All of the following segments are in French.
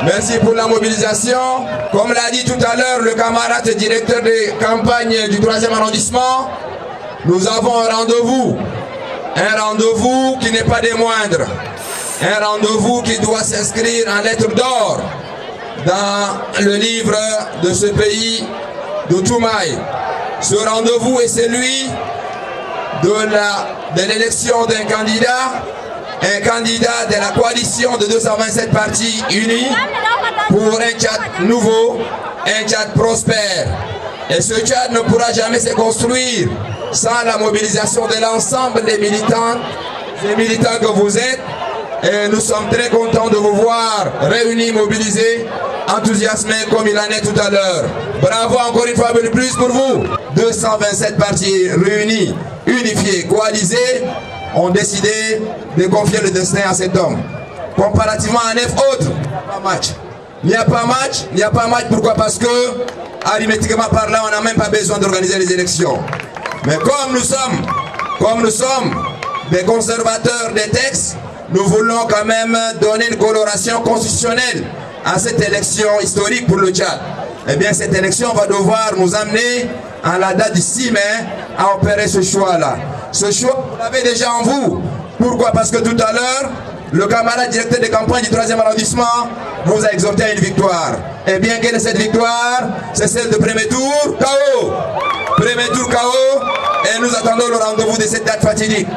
Merci pour la mobilisation. Comme l'a dit tout à l'heure le camarade directeur de campagne du 3e arrondissement, nous avons un rendez-vous qui n'est pas des moindres, un rendez-vous qui doit s'inscrire en lettres d'or dans le livre de ce pays de Toumaï. Ce rendez-vous est celui de l'élection d'un candidat, de la coalition de 227 partis unis pour un Tchad nouveau, un Tchad prospère. Et ce Tchad ne pourra jamais se construire sans la mobilisation de l'ensemble des militants que vous êtes. Et nous sommes très contents de vous voir réunis, mobilisés, enthousiasmés comme il en est tout à l'heure. Bravo encore une fois de plus pour vous. 227 partis réunis, unifiés, coalisés, ont décidé de confier le destin à cet homme. Comparativement à 9 autres, il n'y a pas match. Pourquoi? Parce que, arithmétiquement parlant, on n'a même pas besoin d'organiser les élections. Mais comme nous sommes des conservateurs des textes, nous voulons quand même donner une coloration constitutionnelle à cette élection historique pour le Tchad. Eh bien, cette élection va devoir nous amener à la date du 6 mai à opérer ce choix-là. Ce choix, vous l'avez déjà en vous. Pourquoi? Parce que tout à l'heure, le camarade directeur de campagne du 3e arrondissement vous a exhorté à une victoire. Eh bien, quelle est cette victoire? C'est celle de premier tour, KO. Premier tour, KO. Et nous attendons le rendez-vous de cette date fatidique.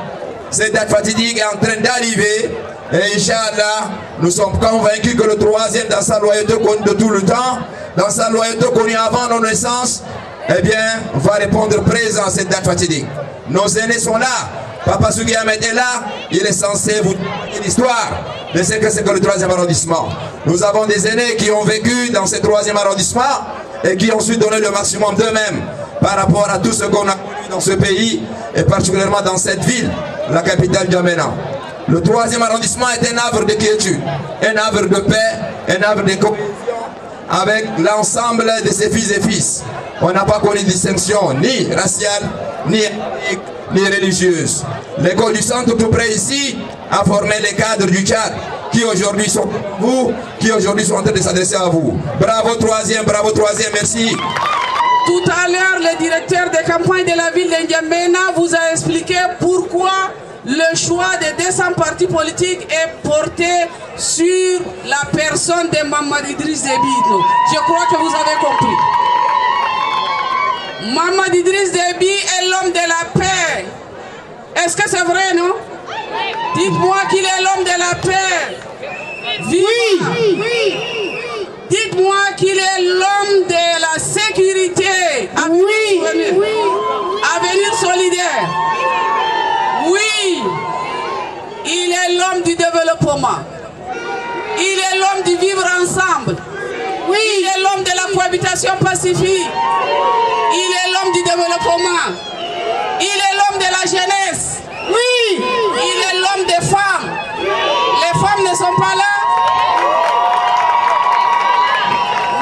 Cette date fatidique est en train d'arriver. Et Inch'Allah, nous sommes convaincus que le 3e, dans sa loyauté connue de tout le temps, dans sa loyauté connue avant nos naissances, eh bien, va répondre présent à cette date fatidique. Nos aînés sont là. Papa Sougui Ahmed est là. Il est censé vous donner l'histoire de ce que c'est que le 3e arrondissement. Nous avons des aînés qui ont vécu dans ce 3e arrondissement et qui ont su donner le maximum d'eux-mêmes par rapport à tout ce qu'on a connu dans ce pays et particulièrement dans cette ville, la capitale N'Djamena. Le 3e arrondissement est un havre de quiétude, un havre de paix, un havre de cohésion avec l'ensemble de ses fils et fils. On n'a pas connu de distinction ni raciale, ni ethnique, ni religieuse. L'école du centre tout près ici a formé les cadres du Tchad qui aujourd'hui sont vous, qui aujourd'hui sont en train de s'adresser à vous. Bravo 3e, merci. Tout à l'heure, le directeur de campagne de la ville de N'Djamena vous a expliqué pourquoi le choix des 200 partis politiques est porté sur la personne de Mamadou Idriss Déby Itno. Je crois que vous avez compris. Mamadou Idriss Déby est l'homme de la paix. Est-ce que c'est vrai, non? Dites-moi qu'il est l'homme de la paix. Oui. Dites-moi qu'il est l'homme de la sécurité. Avenir solidaire. Oui. Il est l'homme du développement. Il est l'homme du vivre ensemble. Oui. Il est l'homme de la cohabitation pacifique. Il est l'homme du développement. Il est l'homme de la jeunesse. Oui. Il est l'homme des femmes. Les femmes ne sont pas là.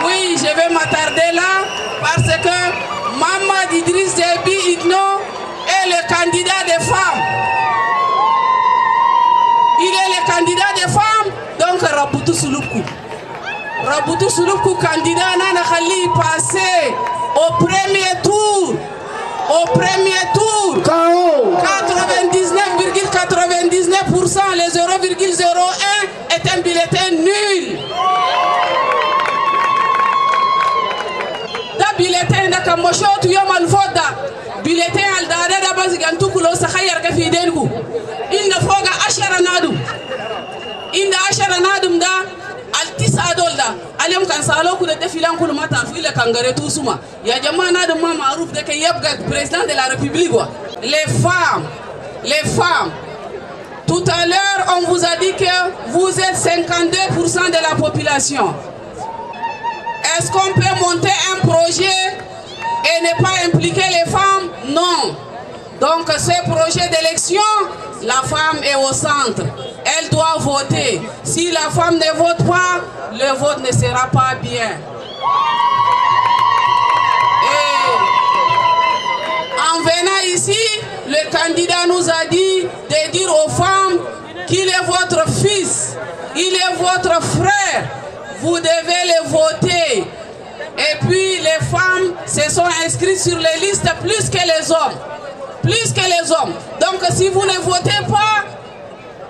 Oui, je vais m'attarder là parce que Mamadou Idriss Déby Itno est le candidat des femmes. Il est le candidat des femmes, donc Raboutou Souloupkou. Raboutou Souloupkou, candidat Nana Khali, passé au premier tour. Au premier tour, 99,99%, les 0,01 est un bulletin nul. Da bulletin da kamosho tu yom al voda. Bulletin al dada da bazigantu kulo sakhayar ka fi denku. Inda foga ashara nadum. Inda ashara nadum da altis adolda. Aliyam kan salo ku da defilan kul mata fu ile kangare tu suma. Ya jama nadum ma marouf de ke yebga président de la République. Les femmes. Tout à l'heure, on vous a dit que vous êtes 52% de la population. Est-ce qu'on peut monter un projet et ne pas impliquer les femmes? Non. Donc ce projet d'élection, la femme est au centre. Elle doit voter. Si la femme ne vote pas, le vote ne sera pas bien. Et en venant ici, le candidat nous a dit de dire aux femmes qu'il est votre fils, il est votre frère. Vous devez les voter. Et puis les femmes se sont inscrites sur les listes plus que les hommes. Plus que les hommes. Donc si vous ne votez pas,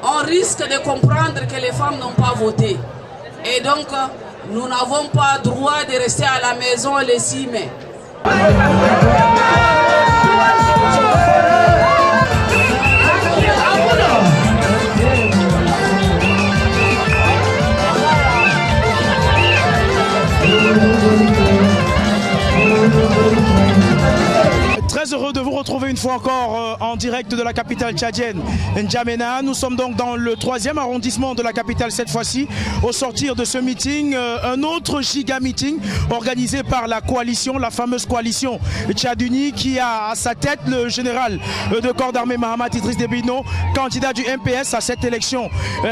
on risque de comprendre que les femmes n'ont pas voté. Et donc nous n'avons pas droit de rester à la maison le 6 mai. Très heureux de vous retrouver une fois encore en direct de la capitale tchadienne, N'Djamena. Nous sommes donc dans le 3e arrondissement de la capitale cette fois-ci. Au sortir de ce meeting, un autre giga meeting organisé par la coalition, la fameuse coalition Tchad Uni, qui a à sa tête le général de corps d'armée Mahamat Idriss Déby Itno, candidat du MPS à cette élection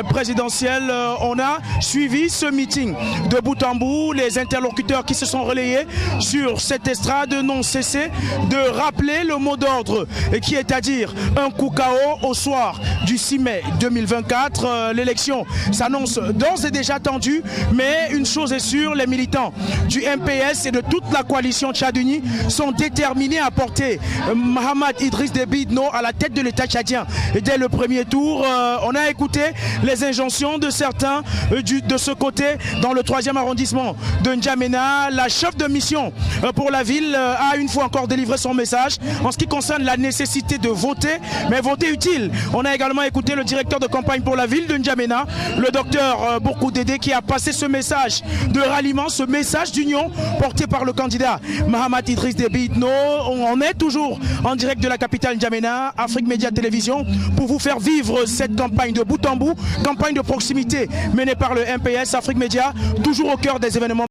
présidentielle. On a suivi ce meeting de bout en bout. Les interlocuteurs qui se sont relayés sur cette estrade n'ont cessé de rappeler le mot d'ordre qui est à dire un coup KO au soir du 6 mai 2024. L'élection s'annonce d'ores et déjà tendue, mais une chose est sûre, les militants du MPS et de toute la coalition Tchad Uni sont déterminés à porter Mahamat Idriss Déby Itno à la tête de l'État tchadien. Et dès le premier tour, on a écouté les injonctions de certains de ce côté dans le 3e arrondissement de N'Djamena. La chef de mission pour la ville a une fois encore délivré son message en ce qui concerne la nécessité de voter, mais voter utile. On a également écouté le directeur de campagne pour la ville de N'Djamena, le docteur Bourkou Dédé, qui a passé ce message de ralliement, ce message d'union porté par le candidat Mahamat Idriss Déby Itno. On est toujours en direct de la capitale N'Djamena, Afrique Média Télévision, pour vous faire vivre cette campagne de bout en bout, campagne de proximité menée par le MPS Afrique Média, toujours au cœur des événements.